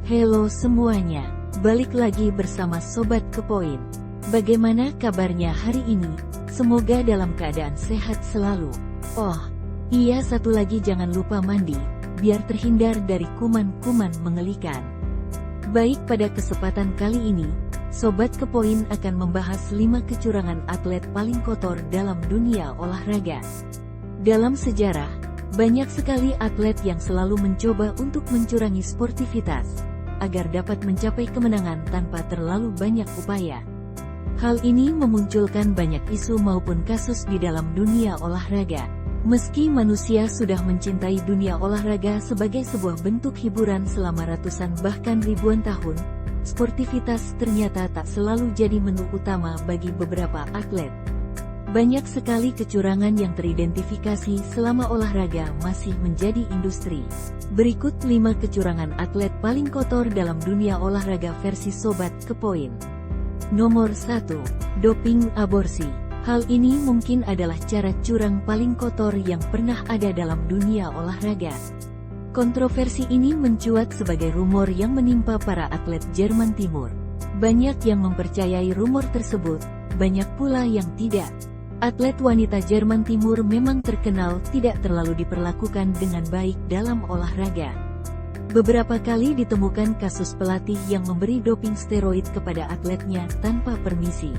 Halo semuanya, balik lagi bersama Sobat Kepoin. Bagaimana kabarnya hari ini? Semoga dalam keadaan sehat selalu. Oh, iya, satu lagi, jangan lupa mandi, biar terhindar dari kuman-kuman mengelikan. Baik, pada kesempatan kali ini, Sobat Kepoin akan membahas 5 kecurangan atlet paling kotor dalam dunia olahraga. Dalam sejarah, banyak sekali atlet yang selalu mencoba untuk mencurangi sportivitas, agar dapat mencapai kemenangan tanpa terlalu banyak upaya. Hal ini memunculkan banyak isu maupun kasus di dalam dunia olahraga. Meski manusia sudah mencintai dunia olahraga sebagai sebuah bentuk hiburan selama ratusan bahkan ribuan tahun, sportivitas ternyata tak selalu jadi menu utama bagi beberapa atlet. Banyak sekali kecurangan yang teridentifikasi selama olahraga masih menjadi industri. Berikut 5 kecurangan atlet paling kotor dalam dunia olahraga versi Sobat Kepoin. Nomor 1. Doping aborsi. Hal ini mungkin adalah cara curang paling kotor yang pernah ada dalam dunia olahraga. Kontroversi ini mencuat sebagai rumor yang menimpa para atlet Jerman Timur. Banyak yang mempercayai rumor tersebut, banyak pula yang tidak. Atlet wanita Jerman Timur memang terkenal tidak terlalu diperlakukan dengan baik dalam olahraga. Beberapa kali ditemukan kasus pelatih yang memberi doping steroid kepada atletnya tanpa permisi.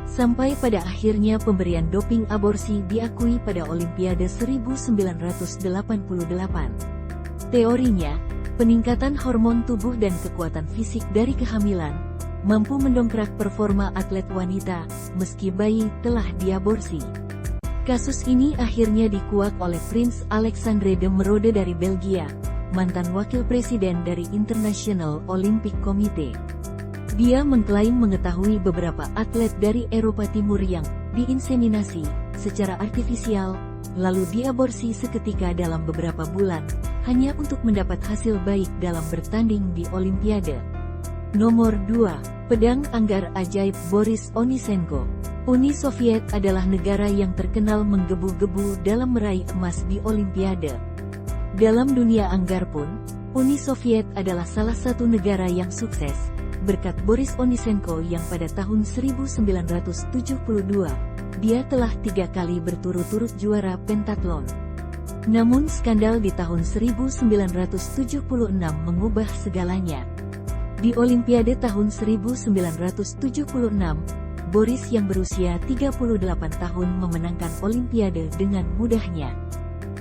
Sampai pada akhirnya pemberian doping aborsi diakui pada Olimpiade 1988. Teorinya, peningkatan hormon tubuh dan kekuatan fisik dari kehamilan mampu mendongkrak performa atlet wanita, meski bayi telah diaborsi. Kasus ini akhirnya dikuak oleh Prince Alexandre de Merode dari Belgia, mantan wakil presiden dari International Olympic Committee. Dia mengklaim mengetahui beberapa atlet dari Eropa Timur yang diinseminasi secara artifisial, lalu diaborsi seketika dalam beberapa bulan, hanya untuk mendapat hasil baik dalam bertanding di Olimpiade. Nomor 2. Pedang anggar ajaib Boris Onisenko. Uni Soviet adalah negara yang terkenal menggebu-gebu dalam meraih emas di Olimpiade. Dalam dunia anggar pun, Uni Soviet adalah salah satu negara yang sukses, berkat Boris Onisenko yang pada tahun 1972, dia telah 3 kali berturut-turut juara pentathlon. Namun skandal di tahun 1976 mengubah segalanya. Di Olimpiade tahun 1976, Boris yang berusia 38 tahun memenangkan Olimpiade dengan mudahnya.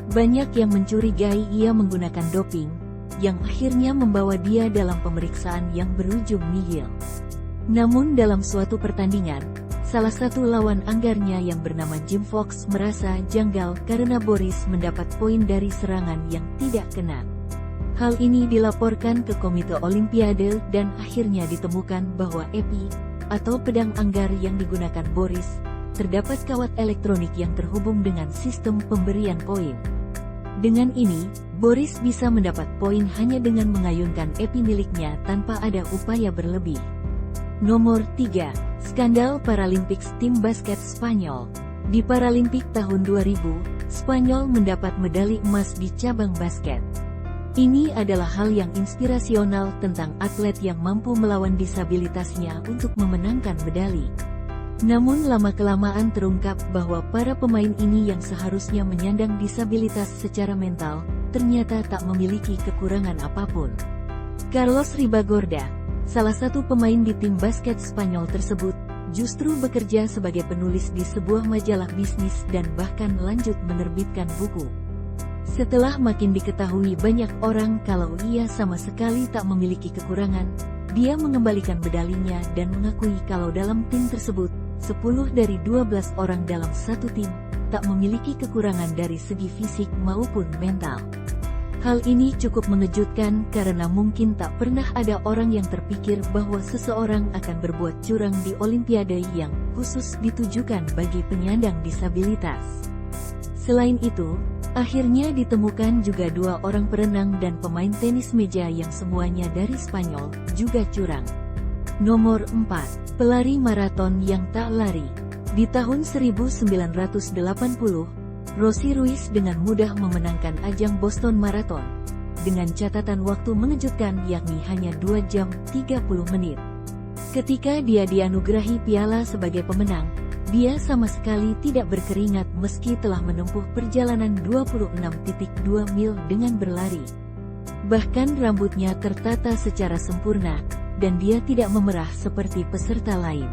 Banyak yang mencurigai ia menggunakan doping, yang akhirnya membawa dia dalam pemeriksaan yang berujung nihil. Namun dalam suatu pertandingan, salah satu lawan anggarnya yang bernama Jim Fox merasa janggal karena Boris mendapat poin dari serangan yang tidak kena. Hal ini dilaporkan ke Komite Olimpiade dan akhirnya ditemukan bahwa EPI, atau pedang anggar yang digunakan Boris, terdapat kawat elektronik yang terhubung dengan sistem pemberian poin. Dengan ini, Boris bisa mendapat poin hanya dengan mengayunkan EPI miliknya tanpa ada upaya berlebih. Nomor 3. Skandal Paralympics tim basket Spanyol. Di Paralimpik tahun 2000, Spanyol mendapat medali emas di cabang basket. Ini adalah hal yang inspirasional tentang atlet yang mampu melawan disabilitasnya untuk memenangkan medali. Namun lama-kelamaan terungkap bahwa para pemain ini yang seharusnya menyandang disabilitas secara mental, ternyata tak memiliki kekurangan apapun. Carlos Ribagorda, salah satu pemain di tim basket Spanyol tersebut, justru bekerja sebagai penulis di sebuah majalah bisnis dan bahkan lanjut menerbitkan buku. Setelah makin diketahui banyak orang kalau ia sama sekali tak memiliki kekurangan, dia mengembalikan medalinya dan mengakui kalau dalam tim tersebut, 10 dari 12 orang dalam satu tim, tak memiliki kekurangan dari segi fisik maupun mental. Hal ini cukup mengejutkan karena mungkin tak pernah ada orang yang terpikir bahwa seseorang akan berbuat curang di Olimpiade yang khusus ditujukan bagi penyandang disabilitas. Selain itu, akhirnya ditemukan juga 2 orang perenang dan pemain tenis meja yang semuanya dari Spanyol, juga curang. Nomor 4. Pelari maraton yang tak lari. Di tahun 1980, Rossi Ruiz dengan mudah memenangkan ajang Boston Marathon. dengan catatan waktu mengejutkan yakni hanya 2 jam 30 menit. Ketika dia dianugerahi piala sebagai pemenang, dia sama sekali tidak berkeringat meski telah menempuh perjalanan 26.2 mil dengan berlari. Bahkan rambutnya tertata secara sempurna, dan dia tidak memerah seperti peserta lain.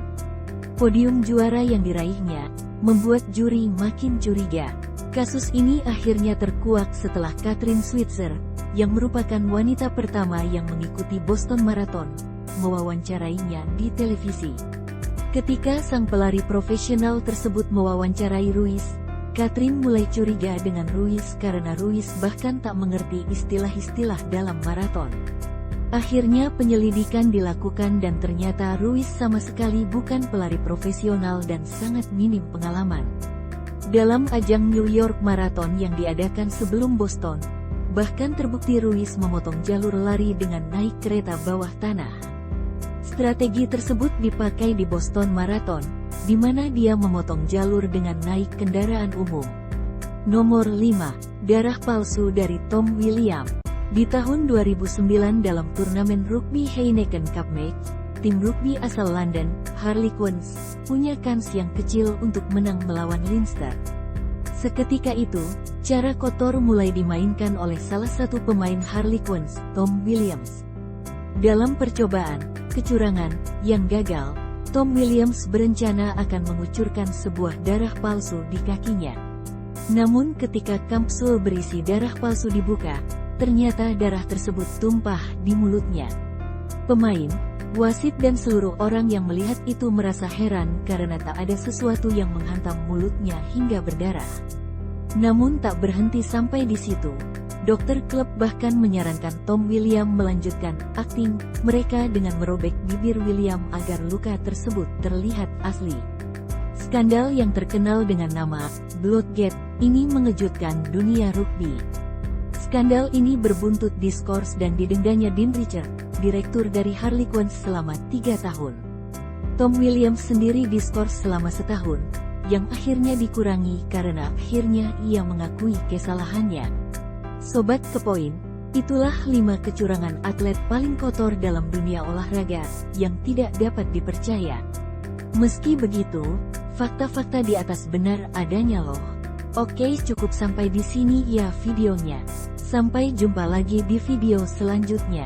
Podium juara yang diraihnya membuat juri makin curiga. Kasus ini akhirnya terkuak setelah Katrin Switzer, yang merupakan wanita pertama yang mengikuti Boston Marathon, mewawancarainya di televisi. Ketika sang pelari profesional tersebut mewawancarai Ruiz, Katrin mulai curiga dengan Ruiz karena Ruiz bahkan tak mengerti istilah-istilah dalam maraton. Akhirnya penyelidikan dilakukan dan ternyata Ruiz sama sekali bukan pelari profesional dan sangat minim pengalaman. Dalam ajang New York Marathon yang diadakan sebelum Boston, bahkan terbukti Ruiz memotong jalur lari dengan naik kereta bawah tanah. Strategi tersebut dipakai di Boston Marathon, di mana dia memotong jalur dengan naik kendaraan umum. Nomor 5. Darah palsu dari Tom Williams. Di tahun 2009 dalam turnamen rugby Heineken Cup Match, tim rugby asal London, Harlequins, punya kans yang kecil untuk menang melawan Leinster. Seketika itu, cara kotor mulai dimainkan oleh salah satu pemain Harlequins, Tom Williams. Dalam percobaan kecurangan yang gagal, Tom Williams berencana akan mengucurkan sebuah darah palsu di kakinya. Namun ketika kapsul berisi darah palsu dibuka, ternyata darah tersebut tumpah di mulutnya. Pemain, wasit dan seluruh orang yang melihat itu merasa heran karena tak ada sesuatu yang menghantam mulutnya hingga berdarah. Namun tak berhenti sampai di situ. Dokter klub bahkan menyarankan Tom Williams melanjutkan akting mereka dengan merobek bibir Williams agar luka tersebut terlihat asli. Skandal yang terkenal dengan nama Bloodgate ini mengejutkan dunia rugby. Skandal ini berbuntut diskors dan didendanya Dean Richards, direktur dari Harlequins selama 3 tahun. Tom Williams sendiri diskors selama setahun, yang akhirnya dikurangi karena akhirnya ia mengakui kesalahannya. Sobat Kepoin, itulah 5 kecurangan atlet paling kotor dalam dunia olahraga, yang tidak dapat dipercaya. Meski begitu, fakta-fakta di atas benar adanya loh. Oke, cukup sampai di sini ya videonya. Sampai jumpa lagi di video selanjutnya.